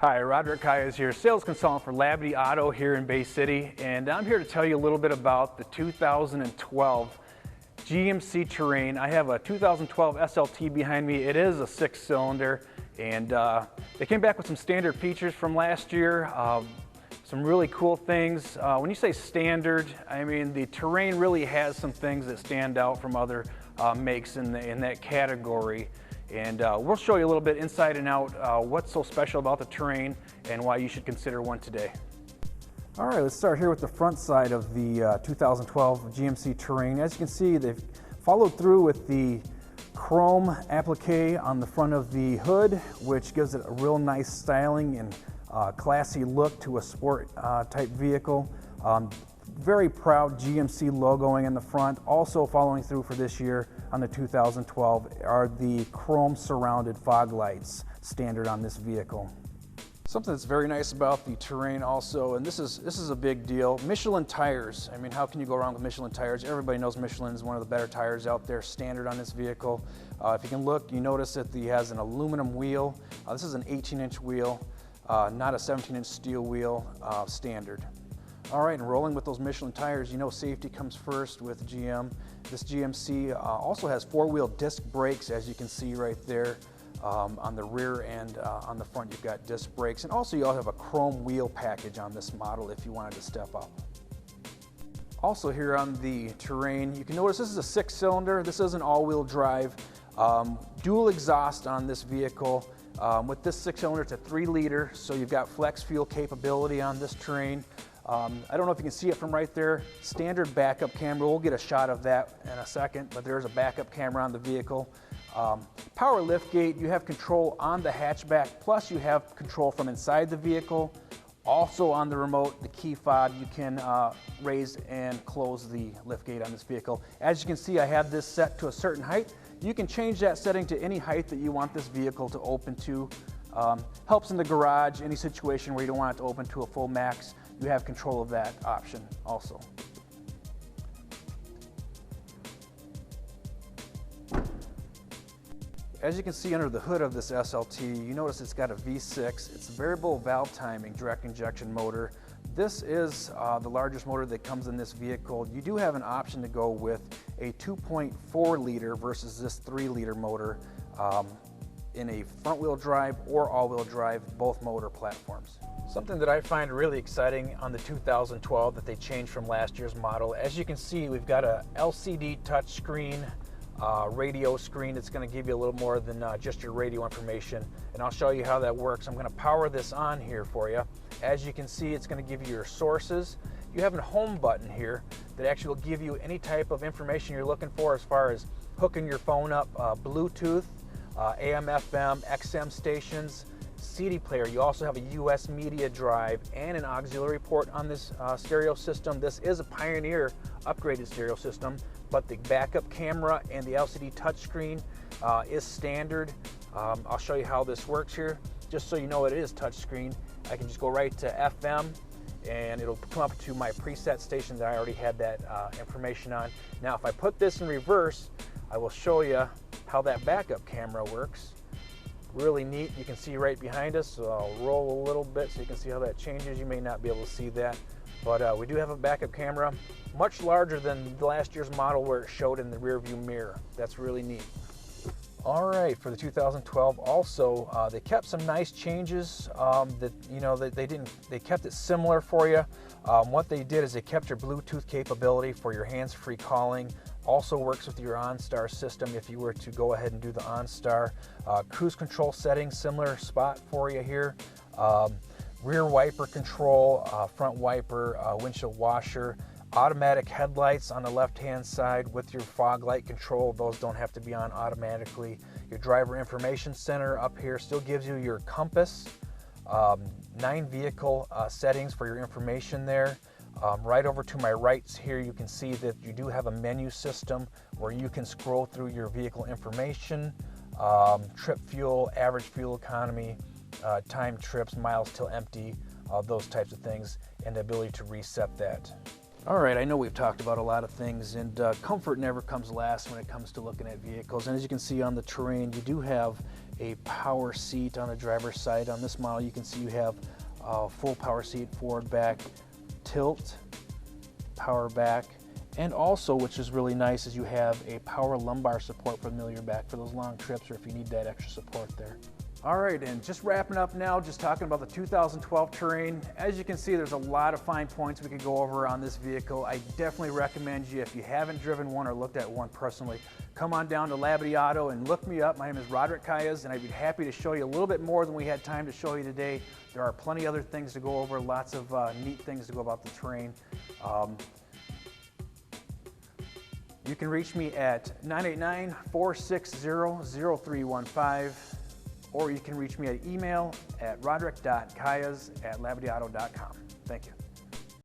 Hi, Rodrick is here, sales consultant for Labadie Auto here in Bay City, and I'm here to tell you a little bit about the 2012 GMC Terrain. I have a 2012 SLT behind me. It is a 6-cylinder, and they came back with some standard features from last year. Some really cool things. When you say standard, I mean the Terrain really has some things that stand out from other makes in that category. And we'll show you a little bit inside and out what's so special about the Terrain and why you should consider one today. All right, let's start here with the front side of the 2012 GMC Terrain. As you can see, they've followed through with the chrome applique on the front of the hood, which gives it a real nice styling and classy look to a sport type vehicle. Very proud GMC logoing in the front. Also following through for this year on the 2012 are the chrome surrounded fog lights, standard on this vehicle. Something that's very nice about the Terrain also, and this is a big deal, Michelin tires. I mean, how can you go wrong with Michelin tires? Everybody knows Michelin is one of the better tires out there, standard on this vehicle. If you can look, you notice that he has an aluminum wheel. This is an 18-inch wheel, not a 17-inch steel wheel, standard. All right, and rolling with those Michelin tires, you know safety comes first with GM. This GMC also has 4-wheel disc brakes, as you can see right there. On the rear and on the front, you've got disc brakes. And also you all have a chrome wheel package on this model if you wanted to step up. Also here on the Terrain, you can notice this is a 6-cylinder. This is an all-wheel drive. Dual exhaust on this vehicle. With this 6-cylinder, it's a 3-liter, so you've got flex fuel capability on this Terrain. I don't know if you can see it from right there. Standard backup camera. We'll get a shot of that in a second, but there's a backup camera on the vehicle. Power liftgate. You have control on the hatchback, plus you have control from inside the vehicle. Also on the remote, the key fob, you can raise and close the liftgate on this vehicle. As you can see, I have this set to a certain height. You can change that setting to any height that you want this vehicle to open to. Helps in the garage, any situation where you don't want it to open to a full max. You have control of that option also. As you can see under the hood of this SLT, you notice it's got a V6. It's a variable valve timing direct injection motor. This is the largest motor that comes in this vehicle. You do have an option to go with a 2.4 liter versus this 3-liter motor in a front-wheel drive or all-wheel drive, both motor platforms. Something that I find really exciting on the 2012 that they changed from last year's model, as you can see, we've got a LCD touchscreen radio screen. It's going to give you a little more than just your radio information, and I'll show you how that works. I'm going to power this on here for you. As you can see, it's going to give you your sources. You have a home button here that actually will give you any type of information you're looking for as far as hooking your phone up, Bluetooth, AM, FM, XM stations, CD player. You also have a US media drive and an auxiliary port on this stereo system. This is a Pioneer upgraded stereo system, but the backup camera and the LCD touchscreen is standard. I'll show you how this works here. Just so you know it is touchscreen, I can just go right to FM and it'll come up to my preset stations that I already had that information on. Now if I put this in reverse, I will show you how that backup camera works. Really neat. You can see right behind us, so I'll roll a little bit so you can see how that changes. You may not be able to see that, but we do have a backup camera, much larger than the last year's model where it showed in the rear view mirror. That's really neat. All right, for the 2012 also, they kept some nice changes they kept it similar for you. What they did is they kept your Bluetooth capability for your hands-free calling. Also works with your OnStar system if you were to go ahead and do the OnStar. Cruise control settings, similar spot for you here. Rear wiper control, front wiper, windshield washer. Automatic headlights on the left-hand side with your fog light control. Those don't have to be on automatically. Your driver information center up here still gives you your compass. 9 vehicle settings for your information there. Right over to my right here, you can see that you do have a menu system where you can scroll through your vehicle information, trip fuel, average fuel economy, time trips, miles till empty, those types of things, and the ability to reset that. All right, I know we've talked about a lot of things, and comfort never comes last when it comes to looking at vehicles. And as you can see on the Terrain, you do have a power seat on the driver's side. On this model, you can see you have a full power seat, forward, back, tilt, power back, and also, which is really nice, is you have a power lumbar support for the middle of your back for those long trips or if you need that extra support there. All right, and just wrapping up now, just talking about the 2012 Terrain. As you can see, there's a lot of fine points we could go over on this vehicle. I definitely recommend you, if you haven't driven one or looked at one personally, come on down to Labadie Auto and look me up. My name is Rodrick, and I'd be happy to show you a little bit more than we had time to show you today. There are plenty other things to go over, lots of neat things to go about the Terrain. You can reach me at 989-460-0315. or you can reach me at email at rodrick.kayas@labadieauto.com. Thank you.